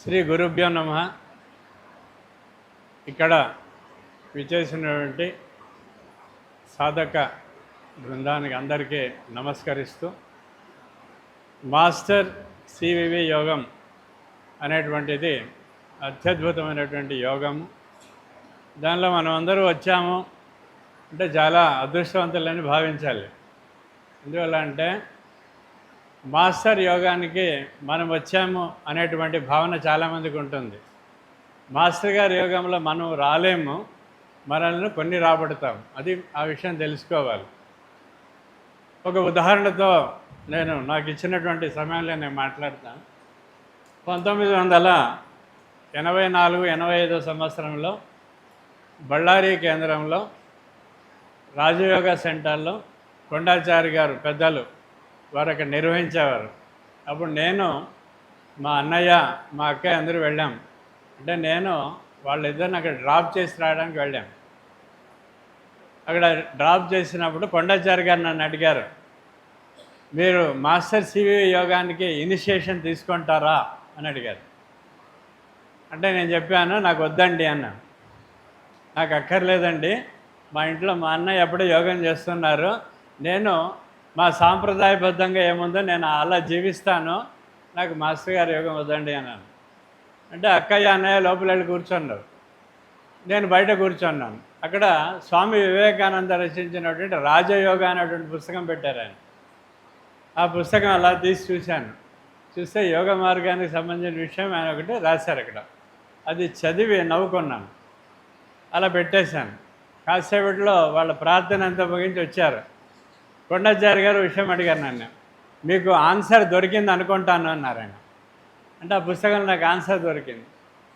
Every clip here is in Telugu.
శ్రీ గురుభ్యో నమ. ఇక్కడ విచ్చేసినటువంటి సాధక బృందానికి అందరికీ నమస్కరిస్తూ, మాస్టర్ సివివి యోగం అనేటువంటిది అత్యద్భుతమైనటువంటి యోగము. దానిలో మనం అందరూ వచ్చాము అంటే చాలా అదృష్టవంతులని భావించాలి. ఎందువల్ల అంటే మాస్టర్ యోగానికి మనం వచ్చాము అనేటువంటి భావన చాలామందికి ఉంటుంది. మాస్టర్ గారి యోగంలో మనం రాలేము, మనల్ని కొన్ని రాబడతాం. అది ఆ విషయం తెలుసుకోవాలి. ఒక ఉదాహరణతో నాకు ఇచ్చినటువంటి సమయంలో నేను మాట్లాడతాను. 1984-85 సంవత్సరంలో బళ్ళారి కేంద్రంలో రాజయోగ సెంటర్లో కొండాచారి గారు పెద్దలు వారు అక్కడ నిర్వహించేవారు. అప్పుడు నేను, మా అన్నయ్య, మా అక్కయ్య అందరూ వెళ్ళాం. అంటే నేను వాళ్ళిద్దరిని అక్కడ డ్రాప్ చేసి రావడానికి వెళ్ళాం. అక్కడ డ్రాప్ చేసినప్పుడు కొండాచారి గారు నన్ను అడిగారు, మీరు మాస్టర్ సివివి యోగానికి ఇనిషియేషన్ తీసుకుంటారా అని అడిగారు. అంటే నేను చెప్పాను, నాకు వద్దండి అన్నాను. నాకు అక్కర్లేదండి, మా ఇంట్లో మా అన్నయ్య ఎప్పుడూ యోగం చేస్తున్నారు, నేను మా సాంప్రదాయబద్ధంగా ఏముందో నేను అలా జీవిస్తాను, నాకు మాస్టర్ గారి యోగం వద్దండి అన్నాను. అంటే అక్కయ్య అన్నయ్య లోపల వెళ్ళి కూర్చున్నారు, నేను బయట కూర్చున్నాను. అక్కడ స్వామి వివేకానంద రచించినటువంటి రాజయోగ అనేటువంటి పుస్తకం పెట్టారు ఆయన. ఆ పుస్తకం అలా తీసి చూశాను. చూస్తే యోగ మార్గానికి సంబంధించిన విషయం ఆయన ఒకటి రాశారు అక్కడ. అది చదివి నవ్వుకున్నాను. అలా పెట్టేశాను. కాసేపట్లో వాళ్ళ ప్రార్థన అంతా ముగించి వచ్చారు. కొండాచారి గారు విషయం అడిగారు నన్ను, మీకు ఆన్సర్ దొరికింది అనుకుంటాను అన్నారు ఆయన. అంటే ఆ పుస్తకంలో నాకు ఆన్సర్ దొరికింది.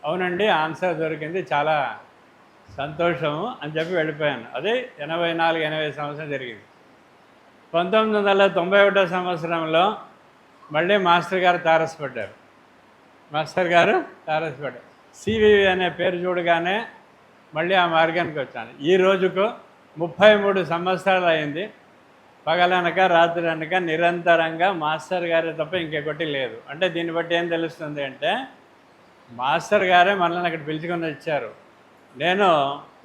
అవునండి, ఆన్సర్ దొరికింది, చాలా సంతోషము అని చెప్పి వెళ్ళిపోయాను. అదే 84-85 సంవత్సరం జరిగింది. 1991 సంవత్సరంలో మళ్ళీ మాస్టర్ గారు తారసపడ్డారు. సివివి అనే పేరు చూడగానే మళ్ళీ ఆ మార్గానికి వచ్చాను. ఈ రోజుకు 33 సంవత్సరాలు అయింది. పగలనక రాత్రి అనక నిరంతరంగా మాస్టర్ గారే తప్ప ఇంకొకటి లేదు. అంటే దీన్ని బట్టి ఏం తెలుస్తుంది అంటే, మాస్టర్ గారే మనల్ని అక్కడ పిలుచుకొని వచ్చారు. నేను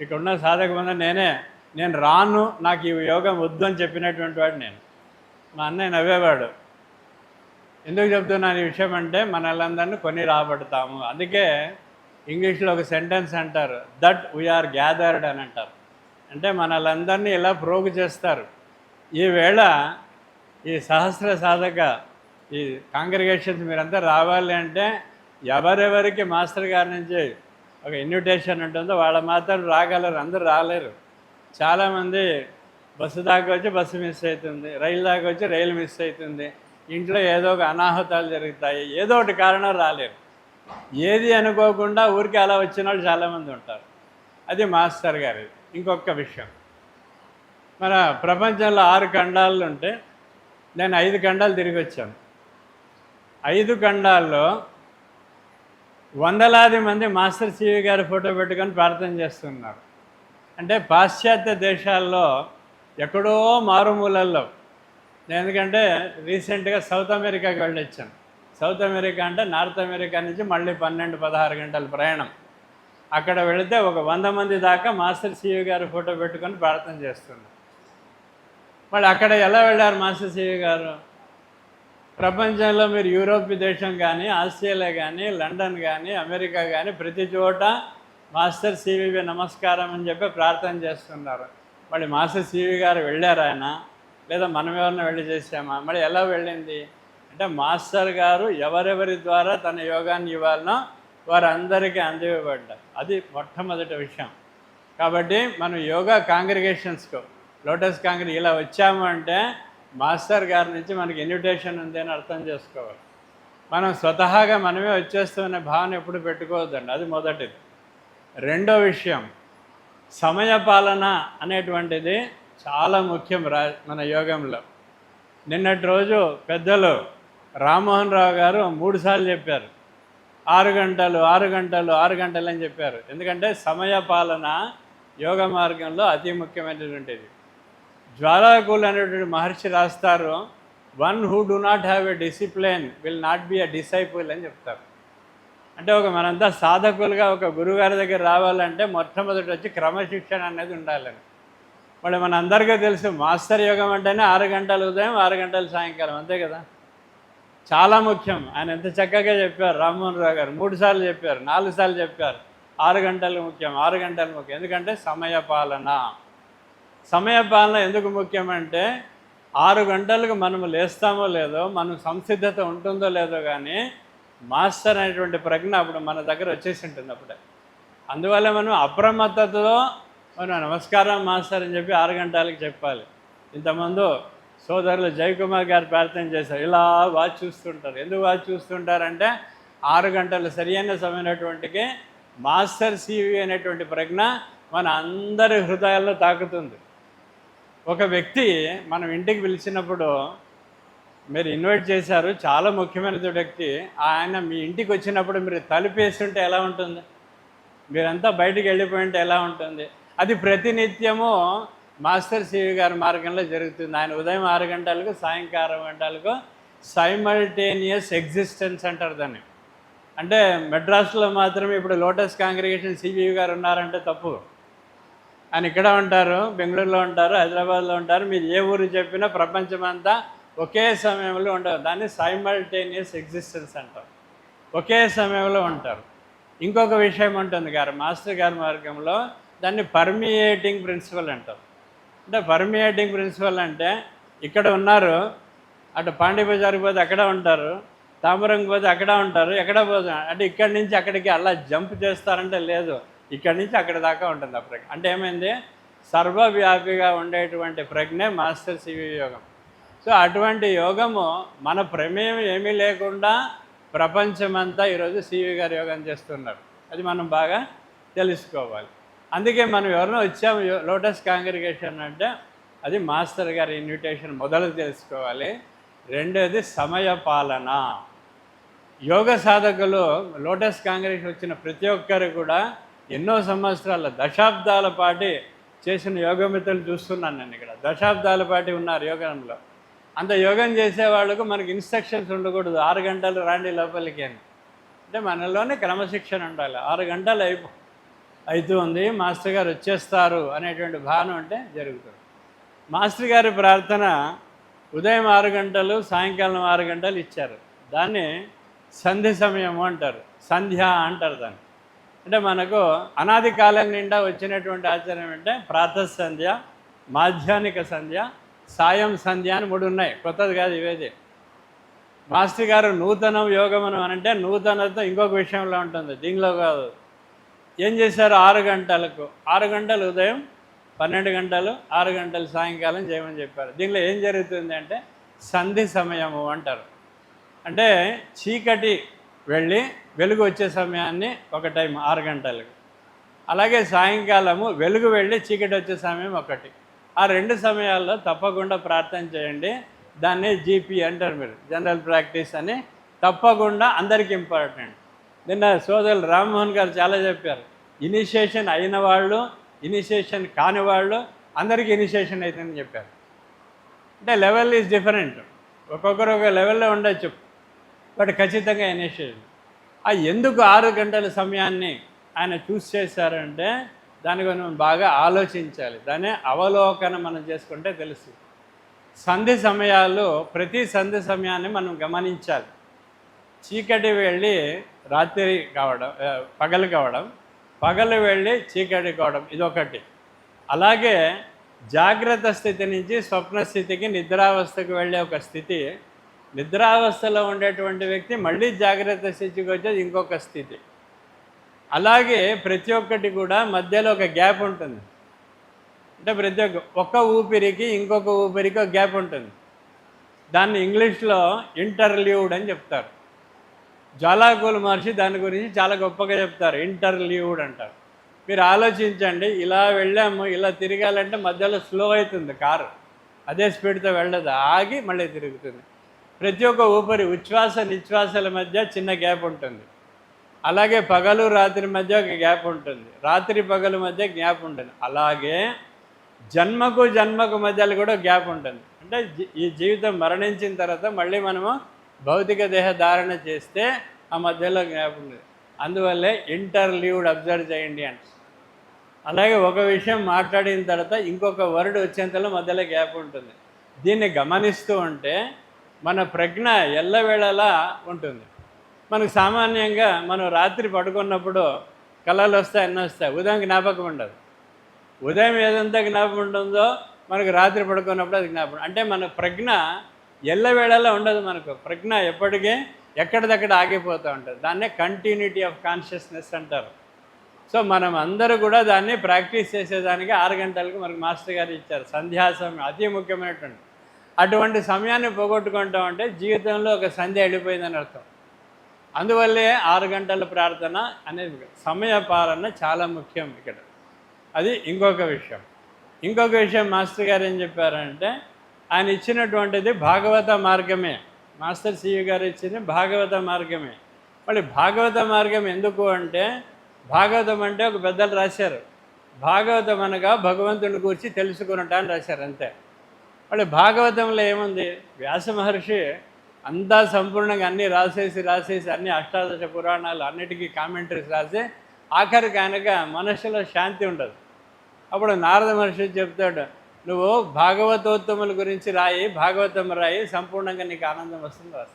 ఇక్కడున్న సాధక ముందు నేను రాను, నాకు ఈ యోగం వద్దు అని చెప్పినటువంటి వాడు నేను. మా అన్నయ్య నవ్వేవాడు. ఎందుకు చెప్తున్నాను ఈ విషయం అంటే, మనల్లందరినీ కొని రాబడతాము. అందుకే ఇంగ్లీష్లో ఒక సెంటెన్స్ అంటారు, దట్ వీఆర్ గ్యాదర్డ్ అని అంటారు. అంటే మనల్లందరినీ ఇలా ప్రోగు చేస్తారు. ఈవేళ ఈ సహస్ర సాధక ఈ కాంగ్రిగేషన్స్ మీరంతా రావాలి అంటే ఎవరెవరికి మాస్టర్ గారి నుంచి ఒక ఇన్విటేషన్ ఉంటుందో వాళ్ళు మాత్రం రాగలరు, అందరూ రాలేరు. చాలామంది బస్సు దాకా వచ్చి బస్సు మిస్ అవుతుంది, రైలు దాకా వచ్చి రైలు మిస్ అవుతుంది, ఇంట్లో ఏదో ఒక అనాహతాలు జరుగుతాయి, ఏదో ఒకటి కారణం రాలేరు. ఏది అనుకోకుండా ఊరికి అలా వచ్చిన వాళ్ళు చాలామంది ఉంటారు. అది మాస్టర్ గారి. ఇంకొక విషయం, మన ప్రపంచంలో 6 ఖండాలు ఉంటే నేను 5 ఖండాలు తిరిగి వచ్చాను. 5 ఖండాల్లో వందలాది మంది మాస్టర్ సివి గారి ఫోటో పెట్టుకొని ప్రార్థన చేస్తున్నారు. అంటే పాశ్చాత్య దేశాల్లో ఎక్కడో మారుమూలల్లో, ఎందుకంటే రీసెంట్గా సౌత్ అమెరికాకి వెళ్ళొచ్చాను. సౌత్ అమెరికా అంటే నార్త్ అమెరికా నుంచి మళ్ళీ 12-16 గంటల ప్రయాణం. అక్కడ వెళితే ఒక 100 మంది దాకా మాస్టర్ సివి గారి ఫోటో పెట్టుకొని ప్రార్థన చేస్తున్నారు. మళ్ళీ అక్కడ ఎలా వెళ్ళారు మాస్టర్ సివి గారు? ప్రపంచంలో మీరు యూరోప్ దేశం కానీ, ఆస్ట్రేలియా కానీ, లండన్ కానీ, అమెరికా కానీ ప్రతి చోట మాస్టర్ సివివి నమస్కారం అని చెప్పి ప్రార్థన చేస్తున్నారు. మళ్ళీ మాస్టర్ సివి గారు వెళ్ళారు ఆయన, లేదా మనం ఎవరిని వెళ్ళి చేసామా? మళ్ళీ ఎలా వెళ్ళింది అంటే, మాస్టర్ గారు ఎవరెవరి ద్వారా తన యోగాన్ని ఇవ్వాలనో వారందరికీ అందివ్వబడ్డారు. అది మొట్టమొదటి విషయం. కాబట్టి మనం యోగా కాంగ్రిగేషన్స్కు, లోటస్ కాంగ్రెస్ ఇలా వచ్చాము అంటే మాస్టర్ గారి నుంచి మనకి ఇన్విటేషన్ ఉంది అని అర్థం చేసుకోవాలి. మనం స్వతహాగా మనమే వచ్చేస్తున్న భావన ఎప్పుడు పెట్టుకోవద్దండి. అది మొదటిది. రెండో విషయం, సమయపాలన అనేటువంటిది చాలా ముఖ్యం మన యోగంలో. నిన్నటి రోజు పెద్దలు రామ్మోహన్ రావు గారు 3 సార్లు చెప్పారు, 6 గంటలు 6 గంటలు 6 గంటలు అని చెప్పారు. ఎందుకంటే సమయపాలన యోగ మార్గంలో అతి ముఖ్యమైనటువంటిది. జ్వాలాకులు అనేటువంటి మహర్షి రాస్తారు, one who do not have a discipline will not be a disciple అని చెప్తారు. అంటే మనంతా సాధకులుగా ఒక గురువుగారి దగ్గర రావాలంటే మొట్టమొదటి వచ్చి క్రమశిక్షణ అనేది ఉండాలని. మరి మనందరికీ తెలుసు మాస్టర్ యోగం అంటేనే 6 గంటలు ఉదయం 6 గంటలు సాయంకాలం, అంతే కదా. చాలా ముఖ్యం. ఆయన ఎంత చక్కగా చెప్పారు రామ్మోహన్ రావు గారు. 3 సార్లు చెప్పారు, 4 సార్లు చెప్పారు. 6 గంటలు ముఖ్యం, 6 గంటలు ముఖ్యం. ఎందుకంటే సమయపాలన. సమయపాలన ఎందుకు ముఖ్యమంటే 6 గంటలకు మనము లేస్తామో లేదో, మనం సంసిద్ధత ఉంటుందో లేదో కానీ మాస్టర్ అనేటువంటి ప్రజ్ఞ అప్పుడు మన దగ్గర వచ్చేసి ఉంటుంది అప్పుడే. అందువల్ల మనం అప్రమత్తతలో మనం నమస్కారం మాస్టర్ అని చెప్పి 6 గంటలకు చెప్పాలి. ఇంతకుముందు సోదరులు జయకుమార్ గారు ప్రార్థన చేశారు. ఇలా వాచ్ చూస్తుంటారు. ఎందుకు వాచ్ చూస్తుంటారంటే 6 గంటలు సరియైన సమయమైనటువంటికి మాస్టర్ సివి అనేటువంటి ప్రజ్ఞ మన అందరి హృదయాల్లో తాకుతుంది. ఒక వ్యక్తి మనం ఇంటికి పిలిచినప్పుడు మీరు ఇన్వైట్ చేశారు, చాలా ముఖ్యమైన వ్యక్తి. ఆయన మీ ఇంటికి వచ్చినప్పుడు మీరు తలుపేస్తుంటే ఎలా ఉంటుంది? మీరంతా బయటికి వెళ్ళిపోయింటే ఎలా ఉంటుంది? అది ప్రతినిత్యము మాస్టర్ సివి గారి మార్గంలో జరుగుతుంది. ఆయన ఉదయం 6 గంటలకు సాయంకాలం 6 గంటలకు సైమల్టేనియస్ ఎగ్జిస్టెన్స్ అంటారు దాన్ని. అంటే మెడ్రాస్లో మాత్రమే ఇప్పుడు లోటస్ కాంగ్రిగేషన్ సివి గారు ఉన్నారంటే తప్పు. ఆయన ఇక్కడ ఉంటారు, బెంగళూరులో ఉంటారు, హైదరాబాద్లో ఉంటారు. మీరు ఏ ఊరు చెప్పినా ప్రపంచమంతా ఒకే సమయంలో ఉండవు. దాన్ని సైమల్టేనియస్ ఎగ్జిస్టెన్స్ అంటారు. ఒకే సమయంలో ఉంటారు. ఇంకొక విషయం ఉంటుంది గారు మాస్టర్ గారి మార్గంలో, దాన్ని పర్మియేటింగ్ ప్రిన్సిపల్ అంటారు. అంటే పర్మియేటింగ్ ప్రిన్సిపల్ అంటే ఇక్కడ ఉన్నారు, అటు పాండి బజార్కి పోతే అక్కడ ఉంటారు, తామరంకి పోతే అక్కడ ఉంటారు, ఎక్కడ పోతే అంటే ఇక్కడి నుంచి అక్కడికి అలా జంప్ చేస్తారంటే లేదు, ఇక్కడి నుంచి అక్కడ దాకా ఉంటుంది ఆ ప్రజ్ఞ. అంటే ఏమైంది? సర్వవ్యాపిగా ఉండేటువంటి ప్రజ్ఞే మాస్టర్ సివి యోగం. సో అటువంటి యోగము మన ప్రమేయం ఏమీ లేకుండా ప్రపంచమంతా ఈరోజు సివి గారు యోగం చేస్తున్నారు. అది మనం బాగా తెలుసుకోవాలి. అందుకే మనం ఎవరినో వచ్చాము లోటస్ కాంగ్రిగేషన్ అంటే అది మాస్టర్ గారి ఇన్విటేషన్ మొదలు తెలుసుకోవాలి. రెండోది సమయ పాలన. యోగ సాధకులు లోటస్ కాంగ్రిగేషన్ వచ్చిన ప్రతి ఒక్కరు కూడా ఎన్నో సంవత్సరాల దశాబ్దాల పాటు చేసిన యోగమిత్రులు చూస్తున్నాను నేను ఇక్కడ. దశాబ్దాల పాటు ఉన్నారు యోగంలో. అంత యోగం చేసేవాళ్ళకు మనకి ఇన్స్ట్రక్షన్స్ ఉండకూడదు 6 గంటలు రాండి లోపలికి అని. అంటే మనలోనే క్రమశిక్షణ ఉండాలి. 6 గంటలు అవుతూ ఉంది, మాస్టర్ గారు వచ్చేస్తారు అనేటువంటి భావన ఉంటే జరుగుతుంది. మాస్టర్ గారి ప్రార్థన ఉదయం 6 గంటలు సాయంకాలం 6 గంటలు ఇచ్చారు. దాన్ని సంధి సమయము అంటారు, సంధ్య అంటారు దాన్ని. అంటే మనకు అనాది కాలం నిండా వచ్చినటువంటి ఆచారం అంటే ప్రాతః సంధ్య, మాధ్యాహ్నిక సంధ్య, సాయం సంధ్య అని 3 ఉన్నాయి. కొత్తది కాదు ఇవేది. మాస్టర్ గారు నూతనం యోగమనం అని అంటే నూతనత ఇంకొక విషయంలో ఉంటుంది, దీనిలో కాదు. ఏం చేశారు? 6 గంటలకు 6 గంటలు ఉదయం, 12 గంటలు, 6 గంటలు సాయంకాలం చేయమని చెప్పారు. దీనిలో ఏం జరుగుతుంది అంటే సంధి సమయము అంటారు. అంటే చీకటి వెళ్ళి వెలుగు వచ్చే సమయాన్ని ఒక టైం 6 గంటలకు, అలాగే సాయంకాలము వెలుగు వెళ్ళి చీకటి వచ్చే సమయం ఒకటి. ఆ 2 సమయాల్లో తప్పకుండా ప్రార్థన చేయండి. దాన్ని జీపీ అంటారు, మీరు జనరల్ ప్రాక్టీస్ అని. తప్పకుండా అందరికీ ఇంపార్టెంట్. నిన్న సోదరులు రామ్మోహన్ గారు చాలా చెప్పారు. ఇనిషియేషన్ అయిన వాళ్ళు, ఇనిషియేషన్ కాని వాళ్ళు అందరికీ ఇనిషియేషన్ అవుతుందని చెప్పారు. అంటే లెవెల్ ఈజ్ డిఫరెంట్, ఒక్కొక్కరు ఒక లెవెల్లో ఉండొచ్చు, బట్ ఖచ్చితంగా ఇనిషియేషన్. ఎందుకు 6 గంటల సమయాన్ని ఆయన చూస్ చేశారంటే దాని గురించి మనం బాగా ఆలోచించాలి. దాన్ని అవలోకన మనం చేసుకుంటే తెలుసు. సంధి సమయాలు, ప్రతి సంధి సమయాన్ని మనం గమనించాలి. చీకటి వెళ్ళి రాత్రి కావడం, పగలు కావడం, పగలు వెళ్ళి చీకటి కావడం, ఇదొకటి. అలాగే జాగ్రత్త స్థితి నుంచి స్వప్న స్థితికి, నిద్రావస్థకు వెళ్ళే ఒక స్థితి. నిద్రావస్థలో ఉండేటువంటి వ్యక్తి మళ్ళీ జాగ్రత్త స్థితికి వచ్చేది ఇంకొక స్థితి. అలాగే ప్రతి ఒక్కటి కూడా మధ్యలో ఒక గ్యాప్ ఉంటుంది. అంటే ప్రతి ఒక్క ఊపిరికి ఇంకొక ఊపిరికి ఒక గ్యాప్ ఉంటుంది. దాన్ని ఇంగ్లీష్లో ఇంటర్ల్యూడ్ అని చెప్తారు. జ్వాలాకుల మహర్షి దాని గురించి చాలా గొప్పగా చెప్తారు, ఇంటర్ల్యూడ్ అంటారు. మీరు ఆలోచించండి, ఇలా వెళ్ళాము, ఇలా తిరగాలంటే మధ్యలో స్లో అవుతుంది కారు, అదే స్పీడ్తో వెళ్ళదు, ఆగి మళ్ళీ తిరుగుతుంది. ప్రతి ఒక్క ఊపిరి ఉచ్ఛ్వాస నిశ్వాసాల మధ్య చిన్న గ్యాప్ ఉంటుంది. అలాగే పగలు రాత్రి మధ్య ఒక గ్యాప్ ఉంటుంది, రాత్రి పగలు మధ్య గ్యాప్ ఉంటుంది. అలాగే జన్మకు జన్మకు మధ్యలో కూడా గ్యాప్ ఉంటుంది. అంటే ఈ జీవితం మరణించిన తర్వాత మళ్ళీ మనము భౌతిక దేహ ధారణ చేస్తే ఆ మధ్యలో గ్యాప్ ఉంటుంది. అందువల్లే ఇంటర్లీవ్డ్ అబ్జర్వ్ చేయండి అంట. అలాగే ఒక విషయం మాట్లాడిన తర్వాత ఇంకొక వర్డ్ వచ్చేంతలో మధ్యలో గ్యాప్ ఉంటుంది. దీన్ని గమనిస్తూ ఉంటే మన ప్రజ్ఞ ఎల్లవేళలా ఉంటుంది. మనకు సామాన్యంగా మనం రాత్రి పడుకున్నప్పుడు కళలు వస్తాయి, అన్నీ వస్తాయి, ఉదయం జ్ఞాపకం ఉండదు. ఉదయం ఏదంతా జ్ఞాపకం ఉంటుందో మనకు రాత్రి పడుకున్నప్పుడు అది జ్ఞాపకం. అంటే మన ప్రజ్ఞ ఎల్లవేళలా ఉండదు. మనకు ప్రజ్ఞ ఎప్పటికీ ఎక్కడిదక్కడ ఆగిపోతూ ఉంటుంది. దాన్నే కంటిన్యూటీ ఆఫ్ కాన్షియస్నెస్ అంటారు. సో మనం అందరూ కూడా దాన్ని ప్రాక్టీస్ చేసేదానికి 6 గంటలకు మనకు మాస్టర్ గారు ఇచ్చారు. సంధ్యా సమయం అతి ముఖ్యమైనటువంటి. అటువంటి సమయాన్ని పోగొట్టుకుంటామంటే జీవితంలో ఒక సంధ్య వెళ్ళిపోయిందని అర్థం. అందువల్లే 6 గంటల ప్రార్థన అనేది సమయ పాలన చాలా ముఖ్యం ఇక్కడ. అది ఇంకొక విషయం. ఇంకొక విషయం మాస్టర్ గారు ఏం చెప్పారంటే, ఆయన ఇచ్చినటువంటిది భాగవత మార్గమే. మాస్టర్ సివి గారు ఇచ్చింది భాగవత మార్గమే. మళ్ళీ భాగవత మార్గం ఎందుకు అంటే, భాగవతం అంటే ఒక పెద్దలు రాశారు, భాగవతం అనగా భగవంతుని గురించి తెలుసుకున్నట్టు అని రాశారు, అంతే. మళ్ళీ భాగవతంలో ఏముంది, వ్యాస మహర్షి అంతా సంపూర్ణంగా అన్నీ రాసేసి అన్ని అష్టాదశ పురాణాలు అన్నిటికీ కామెంటరీస్ రాసి ఆఖరికి ఆయనగా మనసులో శాంతి ఉండదు. అప్పుడు నారద మహర్షి చెప్తాడు, నువ్వు భాగవతోత్తముల గురించి రాయి, భాగవతం రాయి, సంపూర్ణంగా నీకు ఆనందం వస్తుంది.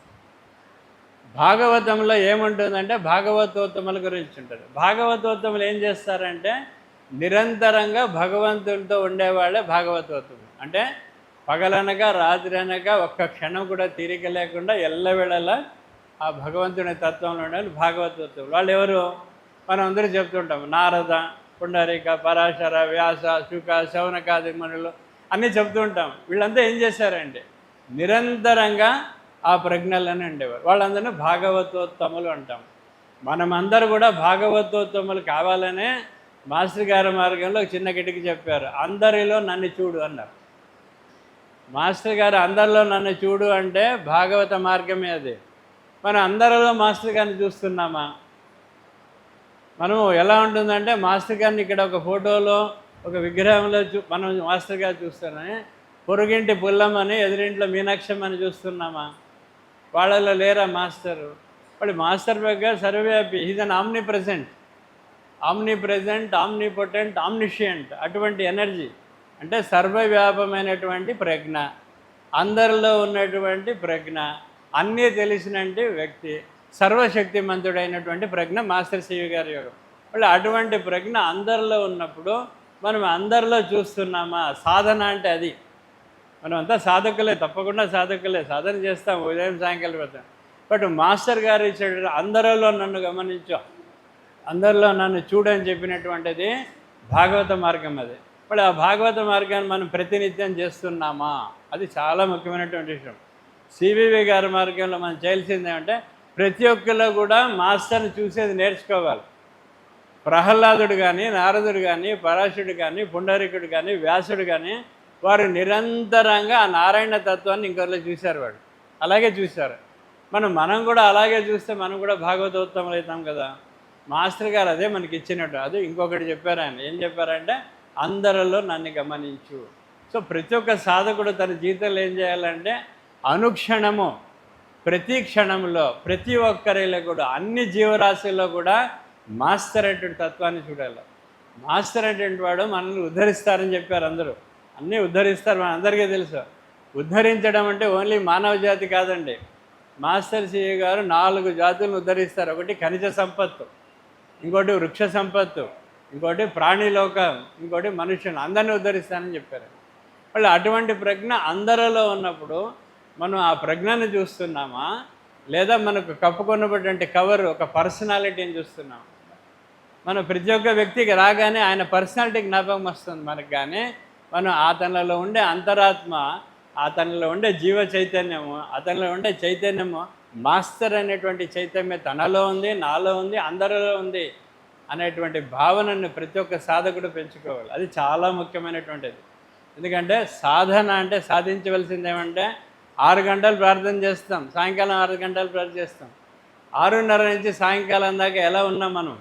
భాగవతంలో ఏముంటుందంటే భాగవతోత్తముల గురించి ఉంటుంది. భాగవతోత్తములు ఏం చేస్తారంటే నిరంతరంగా భగవంతునితో ఉండేవాళ్ళే భాగవతోత్తములు. అంటే పగలనగా రాత్రి అనగా ఒక్క క్షణం కూడా తీరిక లేకుండా ఎల్లవేళలా ఆ భగవంతుని తత్వంలో ఉండాలి భాగవతోత్తములు. వాళ్ళు ఎవరు మనం అందరూ చెప్తుంటాం, నారద, పుండరీక, పరాశర, వ్యాస, శుక, శౌనకాది మునులు అన్నీ చెప్తూ ఉంటాం. వీళ్ళంతా ఏం చేశారండి, నిరంతరంగా ఆ ప్రజ్ఞలనే ఉండేవారు. వాళ్ళందరినీ భాగవతోత్తములు అంటాం. మనమందరూ కూడా భాగవతోత్తములు కావాలనే మాస్టర్ గారి మార్గంలో చిన్న కిటికి చెప్పారు, అందరిలో నన్ను చూడు అన్నారు. మాస్టర్ గారు అందరిలో నన్ను చూడు అంటే భాగవత మార్గమే అది. మనం అందరిలో మాస్టర్ గారిని చూస్తున్నామా? మనము ఎలా ఉంటుందంటే మాస్టర్ గారిని ఇక్కడ ఒక ఫోటోలో ఒక విగ్రహంలో మనం మాస్టర్ గారు చూస్తున్నామే, పొరుగింటి పుల్లమ్మని ఎదురింట్లో మీనాక్షమ్మని చూస్తున్నామా? వాళ్ళలో లేరా మాస్టరు? వాళ్ళు మాస్టర్ గారు సర్వవ్యాపి, is an omni present, omnipotent, omniscient. అటువంటి ఎనర్జీ అంటే సర్వవ్యాపమైనటువంటి ప్రజ్ఞ, అందరిలో ఉన్నటువంటి ప్రజ్ఞ, అన్నీ తెలిసినటువంటి వ్యక్తి, సర్వశక్తిమంతుడైనటువంటి ప్రజ్ఞ మాస్టర్ సివి గారి యోగం. వాళ్ళు అటువంటి ప్రజ్ఞ అందరిలో ఉన్నప్పుడు మనం అందరిలో చూస్తున్నామా? సాధన అంటే అది. మనం అంతా సాధకులే, తప్పకుండా సాధకులే, సాధన చేస్తాం, ఉదయం సాయంకాలం పెడతాం. బట్ మాస్టర్ గారు ఇచ్చాడు, అందరిలో నన్ను గమనించు, అందరిలో నన్ను చూడని చెప్పినటువంటిది భాగవత మార్గం. అది మరి ఆ భాగవత మార్గాన్ని మనం ప్రతినిత్యం చేస్తున్నామా? అది చాలా ముఖ్యమైనటువంటి విషయం. సివివి గారి మార్గంలో మనం చేయాల్సింది ఏమంటే ప్రతి ఒక్కరిలో కూడా మాస్టర్ని చూసేది నేర్చుకోవాలి. ప్రహ్లాదుడు కానీ, నారదుడు కానీ, పరాశుడు కానీ, పుండరీకుడు కానీ, వ్యాసుడు కానీ వారు నిరంతరంగా ఆ నారాయణ తత్వాన్ని ఇంకొకరిలో చూశారు. వాడు అలాగే చూశారు. మనం కూడా అలాగే చూస్తే మనం కూడా భాగవతోత్తములు అవుతాం కదా. మాస్టర్ గారు అదే మనకి ఇచ్చినట్టు. అది ఇంకొకటి చెప్పారు ఆయన. ఏం చెప్పారంటే అందరిలో నన్ను గమనించు. సో ప్రతి ఒక్క సాధకుడు తన జీవితంలో ఏం చేయాలంటే అనుక్షణము, ప్రతి క్షణంలో, ప్రతి ఒక్కరిలో కూడా, అన్ని జీవరాశుల్లో కూడా మాస్టర్ అటువంటి తత్వాన్ని చూడాలి. మాస్టర్ అటువంటి వాడు మనల్ని ఉద్ధరిస్తారని చెప్పారు అందరూ. అన్నీ ఉద్ధరిస్తారు, మన అందరికీ తెలుసు. ఉద్ధరించడం అంటే ఓన్లీ మానవ జాతి కాదండి. మాస్టర్ సివి గారు 4 జాతులను ఉద్ధరిస్తారు. ఒకటి ఖనిజ సంపత్తు, ఇంకోటి వృక్ష సంపత్తు, ఇంకోటి ప్రాణిలోకం, ఇంకోటి మనుషులు, అందరినీ ఉద్ధరిస్తానని చెప్పారు. వాళ్ళు అటువంటి ప్రజ్ఞ అందరిలో ఉన్నప్పుడు మనం ఆ ప్రజ్ఞను చూస్తున్నామా, లేదా మనకు కప్పుకొన్నటువంటి కవర్ ఒక పర్సనాలిటీని చూస్తున్నామా? మనం ప్రతి ఒక్క వ్యక్తికి రాగానే ఆయన పర్సనాలిటీ జ్ఞాపకం వస్తుంది మనకు. కానీ మనం అతనిలో ఉండే అంతరాత్మ, అతనిలో ఉండే జీవ చైతన్యము, అతనిలో ఉండే చైతన్యము, మాస్టర్ అనేటువంటి చైతన్యం తనలో ఉంది, నాలో ఉంది, అందరిలో ఉంది అనేటువంటి భావనను ప్రతి ఒక్క సాధకుడు పెంచుకోవాలి. అది చాలా ముఖ్యమైనటువంటిది. ఎందుకంటే సాధన అంటే సాధించవలసింది ఏమంటే 6 గంటలు ప్రార్థన చేస్తాం, సాయంకాలం 6 గంటలు ప్రార్థన చేస్తాం. 6:30 నుంచి సాయంకాలం దాకా ఎలా ఉన్నాం మనం?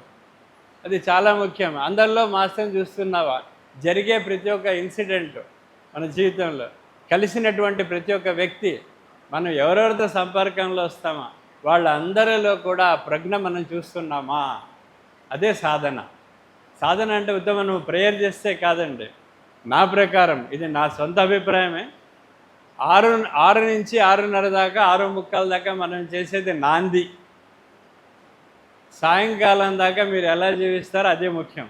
అది చాలా ముఖ్యం. అందరిలో మాస్టర్ని చూస్తున్నావా? జరిగే ప్రతి ఒక్క ఇన్సిడెంట్ మన జీవితంలో, కలిసినటువంటి ప్రతి ఒక్క వ్యక్తి, మనం ఎవరెవరితో సంపర్కంలో వస్తామా, వాళ్ళందరిలో కూడా ఆ ప్రజ్ఞ మనం చూస్తున్నామా? అదే సాధన. సాధన అంటే ఉత్తమ నువ్వు ప్రేయర్ చేస్తే కాదండి. నా ప్రకారం ఇది నా సొంత అభిప్రాయమే. 6 నుంచి 6:30 దాకా 6:45 దాకా మనం చేసేది నాంది. సాయంకాలం దాకా మీరు ఎలా జీవిస్తారో అదే ముఖ్యం.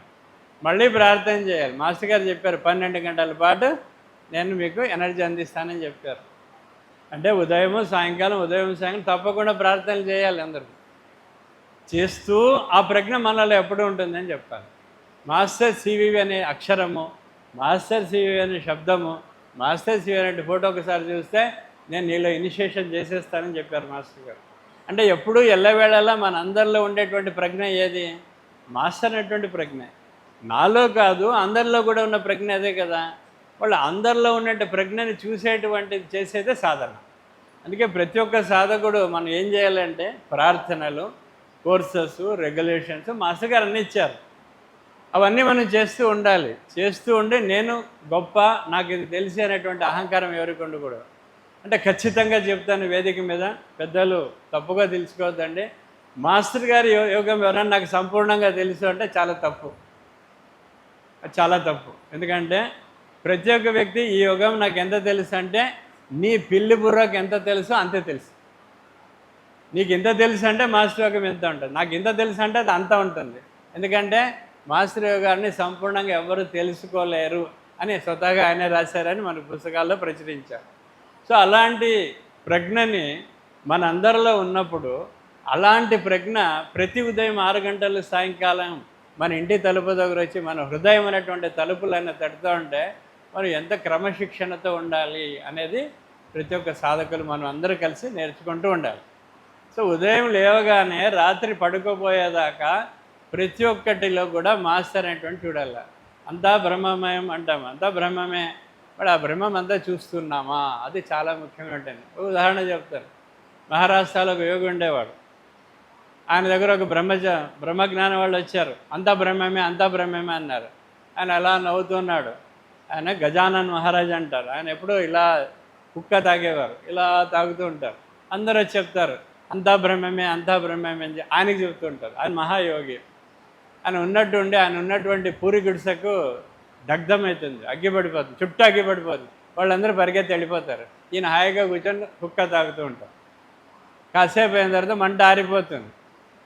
మళ్ళీ ప్రార్థన చేయాలి. మాస్టర్ గారు చెప్పారు 12 గంటల పాటు నేను మీకు ఎనర్జీ అందిస్తానని చెప్పారు. అంటే ఉదయం సాయంకాలం తప్పకుండా ప్రార్థనలు చేయాలి అందరూ. చేస్తూ ఆ ప్రజ్ఞ మనలో ఎప్పుడు ఉంటుందని చెప్పాలి. మాస్టర్ సివివి అనే అక్షరము, మాస్టర్ సివివి అనే శబ్దము, మాస్టర్ సివి అనే ఫోటో ఒకసారి చూస్తే నేను నీలో ఇనిషియేషన్ చేసేస్తానని చెప్పారు మాస్టర్ గారు. అంటే ఎప్పుడూ ఎల్లవేళలా మన అందరిలో ఉండేటువంటి ప్రజ్ఞ ఏది? మాస్టర్ అనేటువంటి ప్రజ్ఞ. నాలో కాదు అందరిలో కూడా ఉన్న ప్రజ్ఞ అదే కదా. వాళ్ళు అందరిలో ఉన్నట్టు ప్రజ్ఞని చూసేటువంటిది చేసేదే సాధన. అందుకే ప్రతి ఒక్క సాధకుడు మనం ఏం చేయాలంటే ప్రార్థనలు, కోర్సెస్, రెగ్యులేషన్స్ మాస్టర్ గారు అన్నీ ఇచ్చారు. అవన్నీ మనం చేస్తూ ఉండాలి. చేస్తూ ఉండి నేను గొప్ప, నాకు ఇది తెలిసి అనేటువంటి అహంకారం ఎవరికి ఉండకూడదు. అంటే ఖచ్చితంగా చెప్తాను వేదిక మీద, పెద్దలు తప్పుగా తెలుసుకోవద్దండి. మాస్టర్ గారి యోగం ఎవరైనా నాకు సంపూర్ణంగా తెలుసు అంటే చాలా తప్పు. చాలా తప్పు. ఎందుకంటే ప్రతి ఒక్క వ్యక్తి ఈ యోగం నాకు ఎంత తెలుసు అంటే నీ పిల్లి బుర్రకు ఎంత తెలుసో అంతే తెలుసు. నీకు ఇంత తెలుసు అంటే మాస్టర్ యోగం ఎంత ఉంటుంది, నాకు ఇంత తెలుసు అంటే అది అంత ఉంటుంది. ఎందుకంటే మాస్టర్ యోగాన్ని సంపూర్ణంగా ఎవరు తెలుసుకోలేరు అని స్వతహాగా ఆయనే రాశారని మన పుస్తకాల్లో ప్రచురించారు. సో అలాంటి ప్రజ్ఞని మనందరిలో ఉన్నప్పుడు, అలాంటి ప్రజ్ఞ ప్రతి ఉదయం 6 గంటలు సాయంకాలం మన ఇంటి తలుపు దగ్గర వచ్చి మన హృదయం అనేటువంటి తలుపులన్నీ తడుతూ ఉంటే మనం ఎంత క్రమశిక్షణతో ఉండాలి అనేది ప్రతి ఒక్క సాధకులు మనం అందరూ కలిసి నేర్చుకుంటూ ఉండాలి. సో ఉదయం లేవగానే రాత్రి పడుకోపోయేదాకా ప్రతి ఒక్కటిలో కూడా మాస్టర్ అనేటువంటి చూడాలి. అంతా బ్రహ్మమయం అంటాము, అంతా బ్రహ్మమే. మరి ఆ బ్రహ్మం అంతా చూస్తున్నామా? అది చాలా ముఖ్యమైనటువంటి. ఉదాహరణ చెప్తాను. మహారాష్ట్రలో ఒక యోగి ఉండేవాడు. ఆయన దగ్గర ఒక బ్రహ్మజ్ఞానం వాళ్ళు వచ్చారు. అంతా బ్రహ్మమే అన్నారు. ఆయన అలా నవ్వుతున్నాడు. ఆయన గజానన్ మహారాజ్ అంటారు. ఆయన ఎప్పుడూ ఇలా కుక్క తాగేవారు, ఇలా తాగుతూ ఉంటారు. అందరూ చెప్తారు అంతా బ్రహ్మమే అని ఆయనకి చెబుతూ ఉంటారు. ఆయన మహాయోగి. ఆయన ఉన్నటువంటి పూరి గుడిసెకు దగ్ధమవుతుంది, అగ్గిపడిపోతుంది, చుట్టూ అగ్గిపడిపోతుంది. వాళ్ళందరూ పరిగెత్తి వెళ్ళిపోతారు. ఈయన హాయిగా కూర్చొని కుక్క తాగుతూ ఉంటారు. కాసేపు అయిన తర్వాత మంట ఆరిపోతుంది.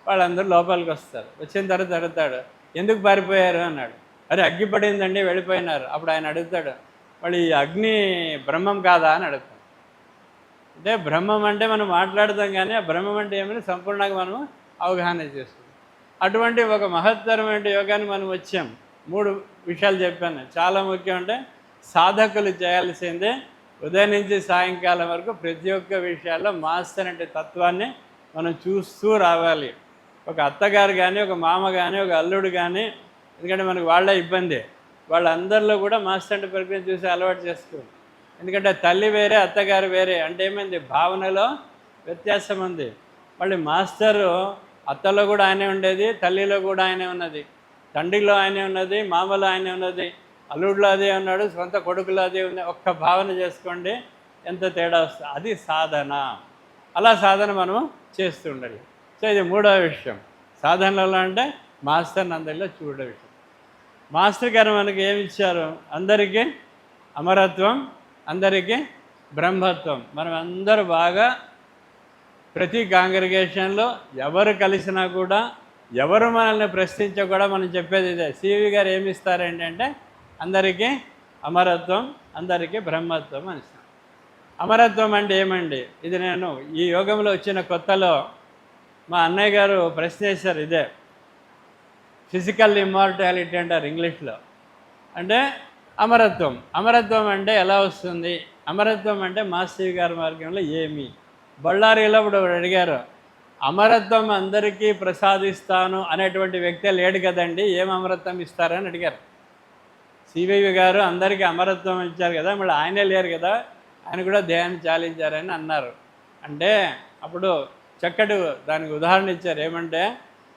వాళ్ళందరూ లోపలికి వస్తారు. వచ్చిన తర్వాత అడుగుతాడు, ఎందుకు పారిపోయారు అన్నాడు. అరే అగ్గి పడిందండి వెళ్ళిపోయినారు. అప్పుడు ఆయన అడుగుతాడు, వాళ్ళు ఈ అగ్ని బ్రహ్మం కాదా అని అడుగుతాడు. అంటే బ్రహ్మం అంటే మనం మాట్లాడతాం, కానీ ఆ బ్రహ్మం అంటే ఏమని సంపూర్ణంగా మనం అవగాహన చేసుకుంటాం. అటువంటి ఒక మహత్తరమైన యోగాన్ని మనం వచ్చాం. 3 విషయాలు చెప్పాను. చాలా ముఖ్యం. అంటే సాధకులు చేయాల్సిందే ఉదయం నుంచి సాయంకాలం వరకు ప్రతి ఒక్క విషయాల్లో మాస్టర్ అంటే తత్వాన్ని మనం చూస్తూ రావాలి. ఒక అత్తగారు కానీ, ఒక మామ కానీ, ఒక అల్లుడు కానీ, ఎందుకంటే మనకు వాళ్ళ ఇబ్బంది, వాళ్ళందరిలో కూడా మాస్టర్ అంటే ప్రక్రియ చూసి అలవాటు చేసుకోవాలి. ఎందుకంటే తల్లి వేరే, అత్తగారు వేరే. అంటే ఏమైంది, భావనలో వ్యత్యాసం ఉంది. మళ్ళీ మాస్టరు అత్తలో కూడా ఆయనే ఉండేది, తల్లిలో కూడా ఆయనే ఉన్నది, తండ్రిలో ఆయనే ఉన్నది, మామలో ఆయనే ఉన్నది, అల్లుడిలో అదే ఉన్నాడు, సొంత కొడుకులో అదే ఉంది. ఒక్క భావన చేసుకోండి ఎంత తేడా వస్తుంది. అది సాధన. అలా సాధన మనం చేస్తూ ఉండాలి. సో ఇది 3వ విషయం. సాధనలో అంటే మాస్టర్ని అందరిలో చూడ విషయం. మాస్టర్ గారు మనకి ఏమి ఇచ్చారు? అందరికీ అమరత్వం, అందరికీ బ్రహ్మత్వం. మనం అందరూ బాగా ప్రతి కాంగ్రిగేషన్లో ఎవరు కలిసినా కూడా, ఎవరు మనల్ని ప్రశ్నించా కూడా మనం చెప్పేది ఇదే. సివి గారు ఏమి ఇస్తారేంటంటే అందరికీ అమరత్వం, అందరికీ బ్రహ్మత్వం అని ఇస్తాం. అమరత్వం అంటే ఏమండి? ఇది నేను ఈ యోగంలో వచ్చిన కొత్తలో మా అన్నయ్య గారు ప్రశ్న వేశారు. ఇదే ఫిజికల్ ఇమ్మార్టాలిటీ అంటారు ఇంగ్లీష్లో. అంటే అమరత్వం. అమరత్వం అంటే ఎలా వస్తుంది? అమరత్వం అంటే మాస్టర్ గారి మార్గంలో ఏమి? బళ్ళారిలో ఇప్పుడు అడిగారు, అమరత్వం అందరికీ ప్రసాదిస్తాను అనేటువంటి వ్యక్తే లేడు కదండి, ఏం అమరత్వం ఇస్తారని అడిగారు. సివివి గారు అందరికీ అమరత్వం ఇచ్చారు కదా, మళ్ళీ ఆయనే లేరు కదా, ఆయన కూడా దేహాన్ని చాలించారని అన్నారు. అంటే అప్పుడు చక్కటి దానికి ఉదాహరణ ఇచ్చారు. ఏమంటే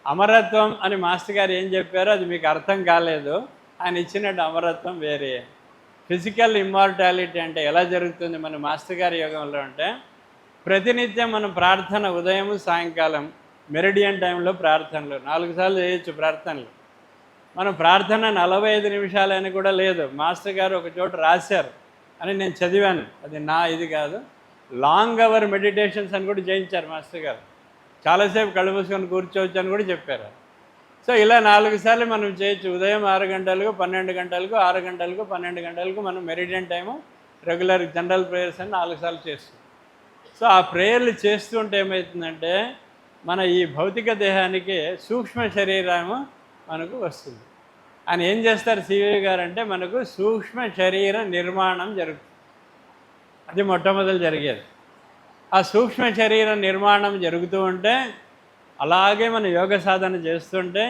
అమరత్వం అని మాస్టర్ గారు ఏం చెప్పారో అది మీకు అర్థం కాలేదు. ఆయన ఇచ్చినట్టు అమరత్వం వేరే. ఫిజికల్ ఇమ్మార్టాలిటీ అంటే ఎలా జరుగుతుంది మన మాస్టర్ గారి యోగంలో అంటే, ప్రతినిత్యం మనం ప్రార్థన ఉదయం సాయంకాలం మెరిడియన్ టైంలో ప్రార్థనలు 4 సార్లు చేయొచ్చు ప్రార్థనలు. మనం ప్రార్థన 45 నిమిషాలని కూడా లేదు. మాస్టర్ గారు ఒక చోట రాశారు అని నేను చదివాను, అది నా ఇది కాదు. లాంగ్ అవర్ మెడిటేషన్స్ అని కూడా చేయించారు మాస్టర్ గారు. చాలాసేపు కళ్ళు మూసుకొని కూర్చోవచ్చు అని కూడా చెప్పారు. సో ఇలా 4 సార్లు మనం చేయొచ్చు. ఉదయం 6 గంటలకు, 12 గంటలకు, 6 గంటలకు, 12 గంటలకు మనం meridian time regular general prayers అని 4 సార్లు చేస్తాం. సో ఆ ప్రేయర్లు చేస్తుంటే ఏమవుతుందంటే మన ఈ భౌతిక దేహానికి సూక్ష్మ శరీరము మనకు వస్తుంది. ఆయన ఏం చేస్తారు సివి గారు అంటే మనకు సూక్ష్మ శరీర నిర్మాణం జరుగుతుంది. అది మొట్టమొదలు జరిగేది. ఆ సూక్ష్మ శరీర నిర్మాణం జరుగుతూ ఉంటే అలాగే మన యోగ సాధన చేస్తుంటే